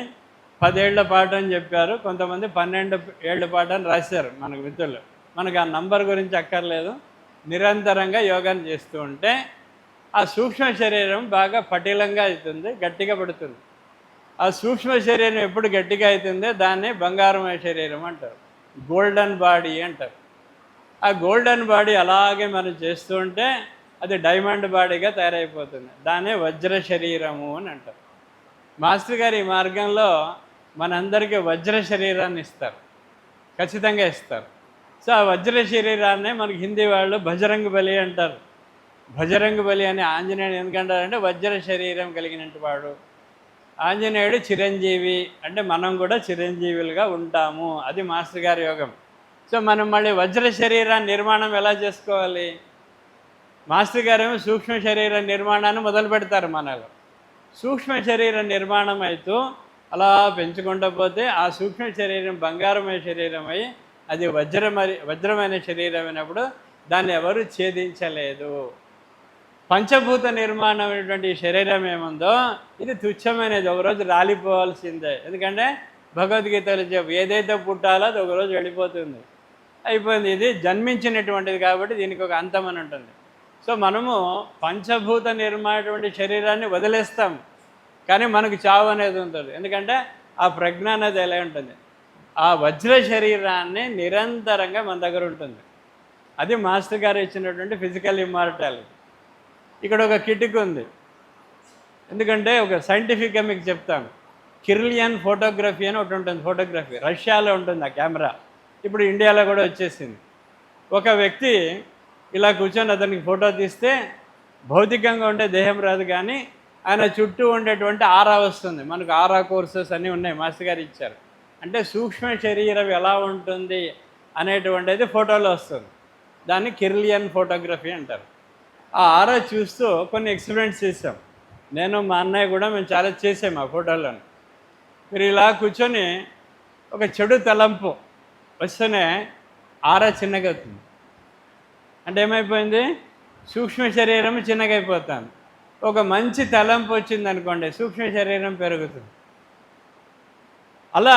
10 ఏళ్ల పాటు అని చెప్పారు, కొంతమంది 12 ఏళ్ల పాటు అని రాశారు మనకు మిత్రులు. మనకు ఆ నంబర్ గురించి అక్కర్లేదు. నిరంతరంగా యోగాన్ని చేస్తూ ఉంటే ఆ సూక్ష్మ శరీరం బాగా పటిలంగా అవుతుంది, గట్టిగా పడుతుంది. ఆ సూక్ష్మ శరీరం ఎప్పుడు గట్టిగా అవుతుందో దాన్ని బంగారమయ శరీరం అంటారు, గోల్డెన్ బాడీ అంటారు. ఆ గోల్డెన్ బాడీ అలాగే మనం చేస్తూ ఉంటే అది డైమండ్ బాడీగా తయారైపోతుంది. దాన్నే వజ్ర శరీరము అని అంటారు. మాస్టర్ గారు ఈ మార్గంలో మనందరికీ వజ్ర శరీరాన్ని ఇస్తారు, ఖచ్చితంగా ఇస్తారు. సో ఆ వజ్ర శరీరాన్నే మనకి హిందీ వాళ్ళు బజరంగ బలి అంటారు. బజరంగ బలి అని ఆంజనేయుడు ఎందుకంటారంటే వజ్ర శరీరం కలిగినట్టు వాడు. ఆంజనేయుడు చిరంజీవి అంటే మనం కూడా చిరంజీవులుగా ఉంటాము. అది మాస్టర్ గారి యోగం. సో మనం మళ్ళీ వజ్ర శరీర నిర్మాణం ఎలా చేసుకోవాలి? మాస్టర్ గారేమో సూక్ష్మ శరీర నిర్మాణాన్ని మొదలు పెడతారు మనలో. సూక్ష్మ శరీర నిర్మాణం అవుతూ అలా పెంచుకుంటూ పోతే ఆ సూక్ష్మ శరీరం బంగారమైన శరీరం అయి అది వజ్రమైన శరీరం అయినప్పుడు దాన్ని ఎవరు ఛేదించలేదు. పంచభూత నిర్మాణమైనటువంటి శరీరం ఏముందో ఇది తుచ్చమైనది, ఒకరోజు రాలిపోవాల్సిందే. ఎందుకంటే భగవద్గీతలో ఏదైతే పుట్టాలో అది ఒకరోజు వెళ్ళిపోతుంది, అయిపోయింది. ఇది జన్మించినటువంటిది కాబట్టి దీనికి ఒక అంతం అని ఉంటుంది. సో మనము పంచభూత నిర్మాణటువంటి శరీరాన్ని వదిలేస్తాం, కానీ మనకు చావు అనేది ఉంటుంది. ఎందుకంటే ఆ ప్రజ్ఞ అనేది ఎలా ఉంటుంది, ఆ వజ్ర శరీరాన్ని నిరంతరంగా మన దగ్గర ఉంటుంది. అది మాస్టర్ గారు ఇచ్చినటువంటి ఫిజికల్ ఇమ్మార్టాలిటీ. ఇక్కడ ఒక కిటిక్ ఉంది, ఎందుకంటే ఒక సైంటిఫిక్గా మీకు చెప్తాను. కిర్లియన్ ఫోటోగ్రఫీ అని ఒకటి ఉంటుంది. ఫోటోగ్రఫీ రష్యాలో ఉంటుంది ఆ కెమెరా, ఇప్పుడు ఇండియాలో కూడా వచ్చేసింది. ఒక వ్యక్తి ఇలా కూర్చొని అతనికి ఫోటో తీస్తే భౌతికంగా ఉండే దేహం రాదు, కానీ ఆయన చుట్టూ ఉండేటువంటి ఆరా వస్తుంది. మనకు ఆరా కోర్సెస్ అన్నీ ఉన్నాయి, మాస్టర్ గారు ఇచ్చారు. అంటే సూక్ష్మ శరీరం ఎలా ఉంటుంది అనేటువంటిది ఫోటోలో వస్తుంది. దాన్ని కిర్లియన్ ఫోటోగ్రఫీ అంటారు. ఆ ఆరా చూస్తూ కొన్ని ఎక్స్పెరిమెంట్స్ చేసాం. నేను మా అన్నయ్య కూడా మేము చాలా చేసాం ఆ ఫోటోలను. మీరు ఇలా కూర్చొని ఒక చెడు తలంపు వస్తేనే ఆరా చిన్నగా అవుతుంది. అంటే ఏమైపోయింది, సూక్ష్మ శరీరం చిన్నగా అయిపోతుంది. ఒక మంచి తలంపు వచ్చింది అనుకోండి, సూక్ష్మ శరీరం పెరుగుతుంది. అలా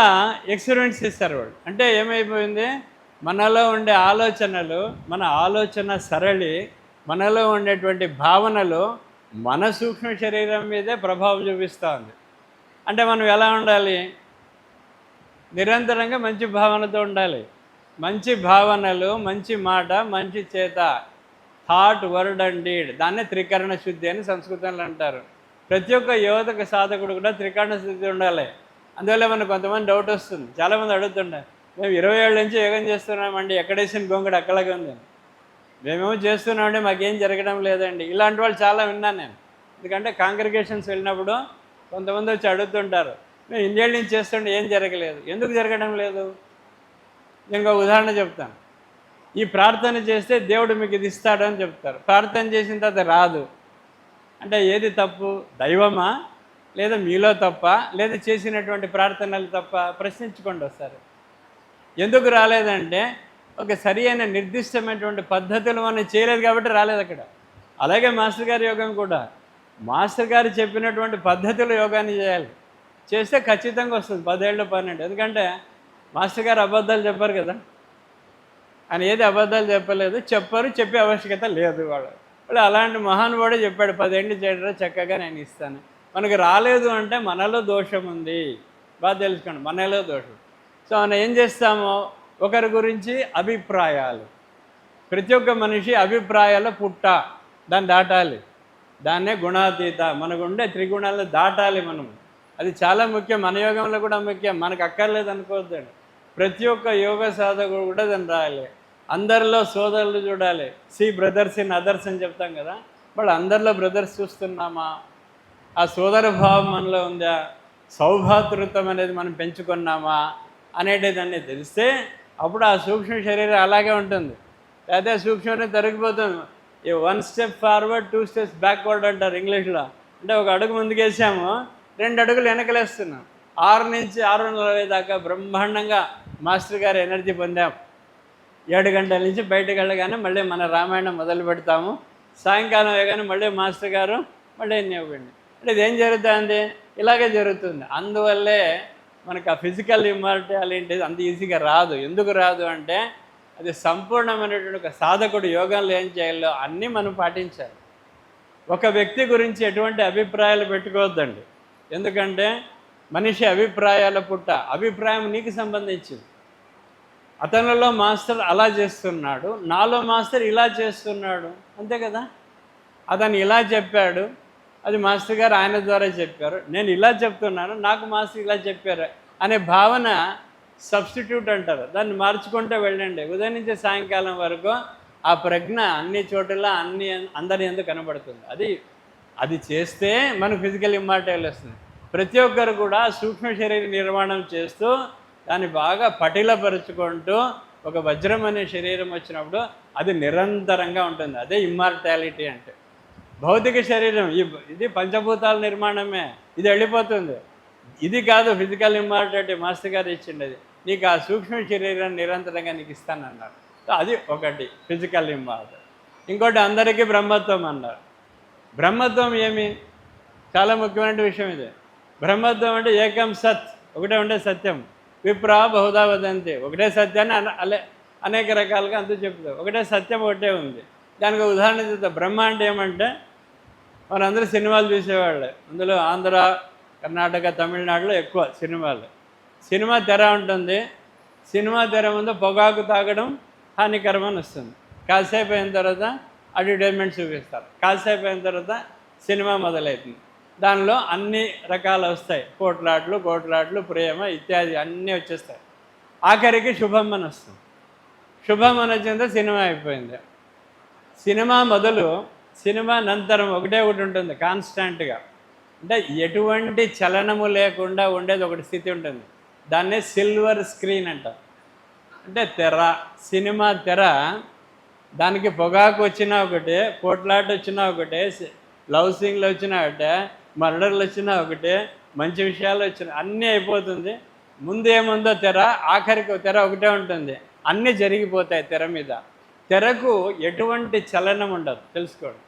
ఎక్స్పెరిమెంట్స్ చేస్తారు వాళ్ళు. అంటే ఏమైపోయింది, మనలో ఉండే ఆలోచనలు, మన ఆలోచన సరళి, మనలో ఉండేటువంటి భావనలు మన సూక్ష్మ శరీరం మీదే ప్రభావం చూపిస్తూ ఉంది. అంటే మనం ఎలా ఉండాలి, నిరంతరంగా మంచి భావనతో ఉండాలి. మంచి భావనలు, మంచి మాట, మంచి చేత, థాట్, వర్డ్ అండ్ డీడ్, దాన్నే త్రికరణ శుద్ధి అని సంస్కృతంలో అంటారు. ప్రతి ఒక్క యువతకు సాధకుడు కూడా త్రికరణ శుద్ధి ఉండాలి. అందువల్ల మనకు కొంతమంది డౌట్ వస్తుంది, చాలామంది అడుగుతుంటారు, మేము 20 ఏళ్ళ నుంచి యోగం చేస్తున్నామండి, ఎక్కడేసిన గొంగడు అక్కడికి ఉంది, మేమేమో చేస్తున్నామండి, మాకేం జరగడం లేదండి. ఇలాంటి వాళ్ళు చాలా విన్నాను నేను. ఎందుకంటే కాంగ్రిగేషన్స్ వెళ్ళినప్పుడు కొంతమంది వచ్చి అడుగుతుంటారు, మేము 2 ఏళ్ళ నుంచి చేస్తుంటే ఏం జరగలేదు, ఎందుకు జరగడం లేదు? నేను ఒక ఉదాహరణ చెప్తాను. ఈ ప్రార్థన చేస్తే దేవుడు మీకు ఇది ఇస్తాడు అని చెప్తారు. ప్రార్థన చేసిన తర్వాత రాదు అంటే ఏది తప్పు? దైవమా, లేదా మీలో తప్ప, లేదా చేసినటువంటి ప్రార్థనలు తప్ప? ప్రశ్నించుకోండి ఒకసారి. ఎందుకు రాలేదంటే ఒక సరి అయిన నిర్దిష్టమైనటువంటి పద్ధతులు మనం చేయలేదు కాబట్టి రాలేదు అక్కడ. అలాగే మాస్టర్ గారి యోగం కూడా మాస్టర్ గారు చెప్పినటువంటి పద్ధతులు యోగాన్ని చేయాలి, చేస్తే ఖచ్చితంగా వస్తుంది 10 ఏళ్ళు 12. ఎందుకంటే మాస్టర్ గారు అబద్ధాలు చెప్పారు కదా, ఆయన ఏది అబద్ధాలు చెప్పలేదు, చెప్పారు, చెప్పే ఆవశ్యకత లేదు. వాళ్ళు అలాంటి మహానుభావుడే చెప్పాడు, 10 ఏళ్ళు చేయడం చక్కగా నేను ఇస్తాను. మనకు రాలేదు అంటే మనలో దోషం ఉంది, బాగా తెలుసుకోండి, మనలో దోషం. సో మనం ఏం చేస్తామో, ఒకరి గురించి అభిప్రాయాలు, ప్రతి ఒక్క మనిషి అభిప్రాయాల పుట్ట. దాన్ని దాటాలి. దాన్నే గుణాతీత. మనకుండే త్రిగుణాలను దాటాలి మనం. అది చాలా ముఖ్యం. మన యోగంలో కూడా ముఖ్యం. మనకు అక్కర్లేదు అనుకోవద్దండి. ప్రతి ఒక్క యోగ సాధకుడు కూడా దాన్ని రాయాలి. అందరిలో సోదరులు చూడాలి. సీ బ్రదర్స్ ఇన్ అదర్స్ అని చెప్తాం కదా, వాళ్ళు అందరిలో బ్రదర్స్ చూస్తున్నామా? ఆ సోదర భావం మనలో ఉందా? సౌభాతృత్వం అనేది మనం పెంచుకున్నామా అనేటిదాన్ని తెలిస్తే అప్పుడు ఆ సూక్ష్మ శరీరం అలాగే ఉంటుంది. అదే సూక్ష్మం తరిగిపోతుంది. ఈ 1 స్టెప్ ఫార్వర్డ్ 2 స్టెప్స్ బ్యాక్వర్డ్ అంటారు ఇంగ్లీష్లో. అంటే ఒక అడుగు ముందుకేసాము, 2 అడుగులు వెనకలేస్తున్నాం. 6 నుంచి 6:40 దాకా బ్రహ్మాండంగా మాస్టర్ గారు ఎనర్జీ పొందాం. 7 గంటల నుంచి బయటకు వెళ్ళగానే మళ్ళీ మన రామాయణం మొదలు పెడతాము. సాయంకాలం వేయగానే మళ్ళీ మాస్టర్ గారు మళ్ళీ ఇవ్వండి. అంటే ఇదేం జరుగుతుంది? ఇలాగే జరుగుతుంది. అందువల్లే మనకు ఆ ఫిజికల్ ఇమ్మార్టాలిటీ అంత ఈజీగా రాదు. ఎందుకు రాదు అంటే అది సంపూర్ణమైనటువంటి ఒక సాధకుడు యోగంలో ఏం చేయాలో అన్నీ మనం పాటించాలి. ఒక వ్యక్తి గురించి ఎటువంటి అభిప్రాయాలు పెట్టుకోవద్దండి. ఎందుకంటే మనిషి అభిప్రాయాల పుట్ట. అభిప్రాయం నీకు సంబంధించింది. అతనిలో మాస్టర్ అలా చేస్తున్నాడు, నాలో మాస్టర్ ఇలా చేస్తున్నాడు, అంతే కదా. అతను ఇలా చెప్పాడు, అది మాస్టర్ గారు ఆయన ద్వారా చెప్పారు. నేను ఇలా చెప్తున్నాను, నాకు మాస్టర్ ఇలా చెప్పారు అనే భావన సబ్స్టిట్యూట్ అంటారు. దాన్ని మార్చుకుంటూ వెళ్ళండి. ఉదయం నుంచి సాయంకాలం వరకు ఆ ప్రజ్ఞ అన్ని చోట్ల అందరి ఎందుకు కనబడుతుంది. అది చేస్తే మనకు ఫిజికల్ ఇమ్మార్టాలిటీ వస్తుంది. ప్రతి ఒక్కరు కూడా సూక్ష్మ శరీర నిర్మాణం చేస్తూ దాన్ని బాగా పటిలపరుచుకుంటూ ఒక వజ్రం అనే శరీరం వచ్చినప్పుడు అది నిరంతరంగా ఉంటుంది. అదే ఇమ్మార్టాలిటీ అంటే. భౌతిక శరీరం ఇది పంచభూతాల నిర్మాణమే, ఇది వెళ్ళిపోతుంది. ఇది కాదు ఫిజికల్ ఇమ్మార్టాలిటీ. మాస్టర్ గారు ఇచ్చిండేది నీకు ఆ సూక్ష్మ శరీరాన్ని నిరంతరంగా నీకు ఇస్తానన్నారు. అది ఒకటి ఫిజికల్ ఇమ్మార్టాలిటీ. ఇంకోటి అందరికీ బ్రహ్మత్వం అన్నారు. బ్రహ్మత్వం ఏమి? చాలా ముఖ్యమైన విషయం ఇది. బ్రహ్మత్వం అంటే ఏకం సత్, ఒకటే ఉండే సత్యం. విప్రా బహుదా వదంతి, ఒకటే సత్యాన్ని అనేక రకాలుగా అంతా చెప్తారు. ఒకటే సత్యం ఒకటే ఉంది. దానికి ఉదాహరణ చెప్తారు. బ్రహ్మ అంటే ఏమంటే మనందరూ సినిమాలు చూసేవాళ్ళు. అందులో ఆంధ్ర, కర్ణాటక, తమిళనాడులో ఎక్కువ సినిమాలు. సినిమా తెర ఉంటుంది. సినిమా తెర ముందు పొగాకు తాగడం హానికరం అని వస్తుంది. కాసేపు అయిన తర్వాత అడ్వర్టైజ్మెంట్ చూపిస్తారు. కాసేపు అయిన తర్వాత సినిమా మొదలవుతుంది. దానిలో అన్ని రకాలు వస్తాయి. కోట్లాట్లు, ప్రేమ ఇత్యాది అన్నీ వచ్చేస్తాయి. ఆఖరికి శుభం అని వస్తుంది. శుభం అని వచ్చిందో సినిమా అయిపోయింది. సినిమా మొదలు సినిమా నంతరం ఒకటే ఒకటి ఉంటుంది కాన్స్టాంట్గా. అంటే ఎటువంటి చలనము లేకుండా ఉండేది ఒకటి స్థితి ఉంటుంది. దాన్నే సిల్వర్ స్క్రీన్ అంటారు. అంటే తెర, సినిమా తెర. దానికి పొగాకు వచ్చినా ఒకటే, కోట్లాట వచ్చినా ఒకటే, లవ్ సీన్లు వచ్చినా ఒకటే, మర్డర్లు వచ్చినా ఒకటే, మంచి విషయాలు వచ్చినా అన్నీ అయిపోతుంది. ముందు ఏముందో తెర, ఆఖరికి తెర ఒకటే ఉంటుంది. అన్నీ జరిగిపోతాయి తెర మీద. తెరకు ఎటువంటి చలనం ఉండదు, తెలుసుకోండి.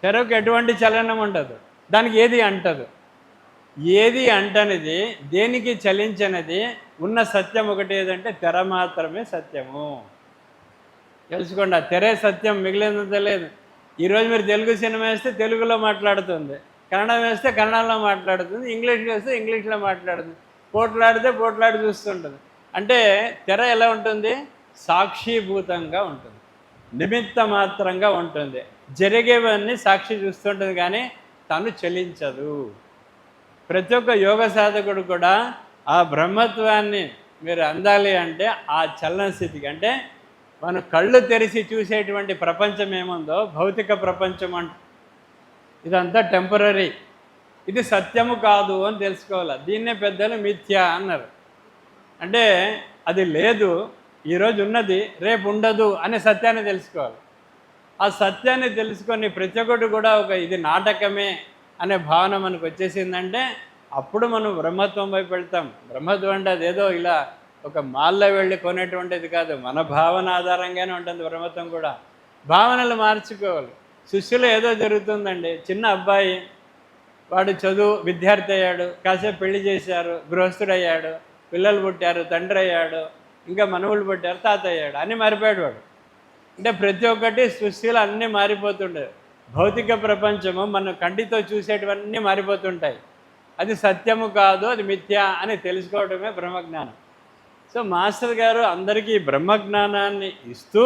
తెరకు ఎటువంటి చలనం ఉండదు. దానికి ఏది అంటదు. ఏది అంటనిది, దేనికి చలించనిది ఉన్న సత్యం ఒకటి ఏదంటే తెర మాత్రమే సత్యము. తెలుసుకోండి. ఆ తెరే సత్యం, మిగిలినంత లేదు. ఈరోజు మీరు తెలుగు సినిమా వేస్తే తెలుగులో మాట్లాడుతుంది, కన్నడ వేస్తే కన్నడలో మాట్లాడుతుంది, ఇంగ్లీష్ వేస్తే ఇంగ్లీష్లో మాట్లాడుతుంది, పోట్లాడి చూస్తుంటుంది. అంటే తెర ఎలా ఉంటుంది? సాక్షిభూతంగా ఉంటుంది, నిమిత్త మాత్రంగా ఉంటుంది. జరిగేవన్నీ సాక్షి చూస్తుంటుంది, కానీ తను చలించదు. ప్రతి ఒక్క యోగ సాధకుడు కూడా ఆ బ్రహ్మత్వాన్ని మీరు అందాలి అంటే ఆ చలన స్థితికి, అంటే మనం కళ్ళు తెరిచి చూసేటువంటి ప్రపంచం ఏముందో భౌతిక ప్రపంచం ఇదంతా టెంపరీ, ఇది సత్యము కాదు అని తెలుసుకోవాలి. దీన్నే పెద్దలు మిథ్య అన్నారు. అంటే అది లేదు, ఈరోజు ఉన్నది రేపు ఉండదు అనే సత్యాన్ని తెలుసుకోవాలి. ఆ సత్యాన్ని తెలుసుకొని ప్రతి ఒక్కటి కూడా ఇది నాటకమే అనే భావన మనకు వచ్చేసిందంటే అప్పుడు మనం బ్రహ్మత్వం వైపు వెళ్తాం. బ్రహ్మత్వం అంటే అదేదో ఇలా ఒక మాల్లో వెళ్ళి కొనేటువంటిది కాదు, మన భావన ఆధారంగానే ఉంటుంది బ్రహ్మత్వం కూడా. భావనలు మార్చుకోవాలి. శిష్యులు ఏదో జరుగుతుందండి. చిన్న అబ్బాయి, వాడు విద్యార్థి అయ్యాడు, కాసేపు పెళ్లి చేశారు, గృహస్థుడయ్యాడు, పిల్లలు పుట్టారు, తండ్రి అయ్యాడు, ఇంకా మనవులు పుట్టారు, తాత అయ్యాడు, అన్నీ మారిపోయాడు వాడు. అంటే ప్రతి ఒక్కటి సృష్టిలో అన్నీ మారిపోతుండే. భౌతిక ప్రపంచము మనం కంటితో చూసేటివన్నీ మారిపోతుంటాయి. అది సత్యము కాదు, అది మిథ్య అని తెలుసుకోవడమే బ్రహ్మజ్ఞానం. సో మాస్టర్ గారు అందరికీ బ్రహ్మజ్ఞానాన్ని ఇస్తూ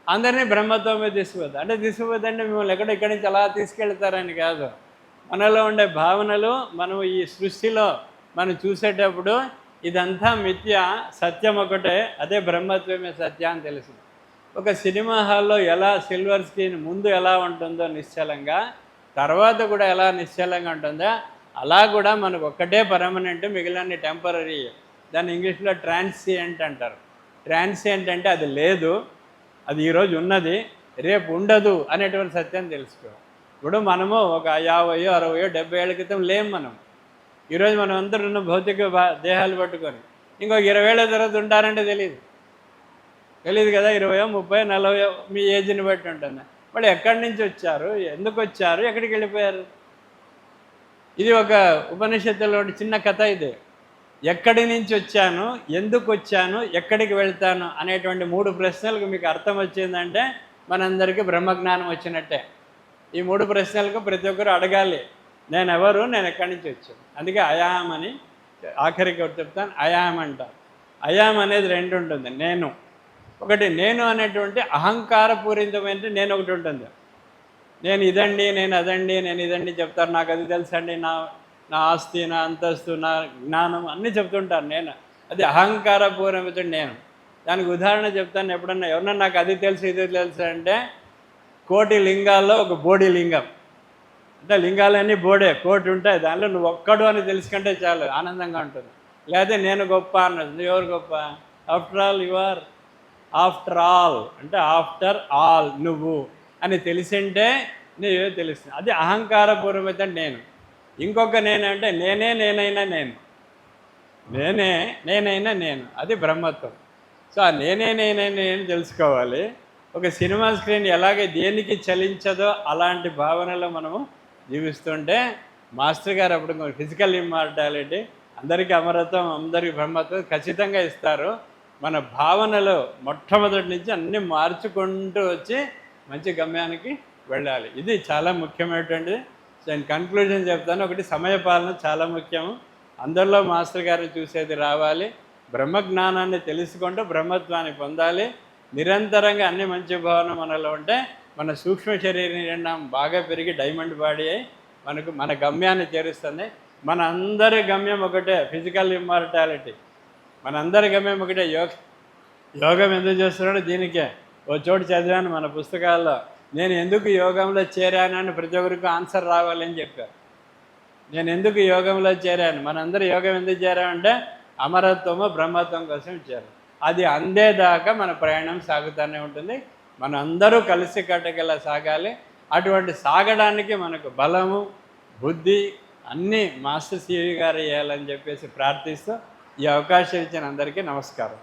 అందరినీ బ్రహ్మత్వమే తీసుకుపోతుంది. అంటే తీసుకుపోతుంటే మిమ్మల్ని ఇక్కడి నుంచి అలా తీసుకెళ్తారని కాదు. మనలో ఉండే భావనలు మనం ఈ సృష్టిలో మనం చూసేటప్పుడు ఇదంతా మిథ్య, సత్యం ఒకటే, అదే బ్రహ్మత్వమే సత్యం అని తెలుసు. ఒక సినిమా హాల్లో ఎలా సిల్వర్ స్క్రీన్ ముందు ఎలా ఉంటుందో నిశ్చలంగా, తర్వాత కూడా ఎలా నిశ్చలంగా ఉంటుందో అలా కూడా మనకు ఒక్కటే పర్మనెంట్, మిగిలిన టెంపరీ. దాన్ని ఇంగ్లీష్లో ట్రాన్సియంట్ అంటారు. ట్రాన్సియంట్ అంటే అది లేదు, అది ఈరోజు ఉన్నది, రేపు ఉండదు అనేటువంటి సత్యం తెలుసుకో. ఇప్పుడు మనము ఒక 50, 60, 70 ఏళ్ళ క్రితం లేం మనం. ఈరోజు మనం అందరూ ఉన్న భౌతిక దేహాలు పట్టుకొని ఇంకొక 20 ఏళ్ళ తర్వాత ఉంటారంటే తెలియదు కదా. 20, 30, 40 మీ ఏజ్ని బట్టి ఉంటుంది. వాళ్ళు ఎక్కడి నుంచి వచ్చారు, ఎందుకు వచ్చారు, ఎక్కడికి వెళ్ళిపోయారు? ఇది ఒక ఉపనిషత్తులో చిన్న కథ. ఇది ఎక్కడి నుంచి వచ్చాను, ఎందుకు వచ్చాను, ఎక్కడికి వెళ్తాను అనేటువంటి 3 ప్రశ్నలకు మీకు అర్థం వచ్చిందంటే మనందరికీ బ్రహ్మజ్ఞానం వచ్చినట్టే. ఈ 3 ప్రశ్నలకు ప్రతి ఒక్కరు అడగాలి, నేను ఎవరు, నేను ఎక్కడి నుంచి వచ్చాను. అందుకే అయాం అని ఆఖరికి ఒకటి చెప్తాను, అయాం అంటారు. అయాం అనేది 2 ఉంటుంది. నేను ఒకటి, నేను అనేటువంటి అహంకారపూరితమైన నేను ఒకటి ఉంటుంది. నేను ఇదండి, నేను అదండి, నేను ఇదండి చెప్తారు, నాకు అది తెలుసండి, నా ఆస్తి, నా అంతస్తు, నా జ్ఞానం అన్నీ చెప్తుంటారు. నేను అది అహంకారపూరిత నేను. దానికి ఉదాహరణ చెప్తాను. ఎప్పుడన్నా ఎవరన్నా నాకు అది తెలుసు ఇది తెలుసు అంటే, కోటి లింగాల్లో ఒక బోడి లింగం. అంటే లింగాలన్నీ బోడే, కోటి ఉంటాయి, దానిలో నువ్వు ఒక్కడు అని తెలుసుకుంటే చాలు, ఆనందంగా ఉంటుంది. లేదా నేను గొప్ప అన్నది, నువ్వు ఎవరు గొప్ప? After all you are. After all అంటే ఆఫ్టర్ ఆల్ నువ్వు అని తెలిసింటే నీవే తెలుస్తుంది. అది అహంకారపూర్వత నేను. ఇంకొక నేనంటే నేనైనా నేను, అది బ్రహ్మత్వం. సో ఆ నేను తెలుసుకోవాలి. ఒక సినిమా స్క్రీన్ ఎలాగే దేనికి చలించదో అలాంటి భావనలో మనము జీవిస్తుంటే మాస్టర్ గారు అప్పుడు ఫిజికల్ ఇమ్మార్టాలిటీ, అందరికీ అమరత్వం, అందరికీ బ్రహ్మత్వం ఖచ్చితంగా ఇస్తారు. మన భావనలో మొట్టమొదటి నుంచి అన్నీ మార్చుకుంటూ వచ్చి మంచి గమ్యానికి వెళ్ళాలి. ఇది చాలా ముఖ్యమైనటువంటిది. నేను కన్క్లూజన్ చెప్తాను. ఒకటి, సమయపాలన చాలా ముఖ్యము. అందరిలో మాస్టర్ గారిని చూసేది రావాలి. బ్రహ్మజ్ఞానాన్ని తెలుసుకుంటూ బ్రహ్మత్వాన్ని పొందాలి. నిరంతరంగా అన్ని మంచి భావన మనలో ఉంటే మన సూక్ష్మ శరీరం బాగా పెరిగి డైమండ్ బాడీ అయి మన గమ్యాన్ని చేరుస్తుంది. మన అందరి గమ్యం ఒకటే, ఫిజికల్ ఇమ్మార్టాలిటీ. మన అందరి గమ్యం ఒకటే. యోగం ఎందుకు చేస్తున్నాడో దీనికే. ఓ చోటు చదివాను మన పుస్తకాల్లో, నేను ఎందుకు యోగంలో చేరానని ప్రతి ఒక్కరికి ఆన్సర్ రావాలని చెప్పారు. నేను ఎందుకు యోగంలో చేరాను, మనందరూ యోగం ఎందుకు చేరామంటే అమరత్వము బ్రహ్మత్వం కోసం చేరారు. అది అందేదాకా మన ప్రయాణం సాగుతూనే ఉంటుంది. మన అందరూ కలిసి కట్టగల సాగాలి. అటువంటి సాగడానికి మనకు బలము, బుద్ధి అన్నీ మాస్టర్ సివి గారు ఇవ్వాలని చెప్పేసి ప్రార్థిస్తూ ఈ అవకాశం ఇచ్చిన అందరికీ నమస్కారం.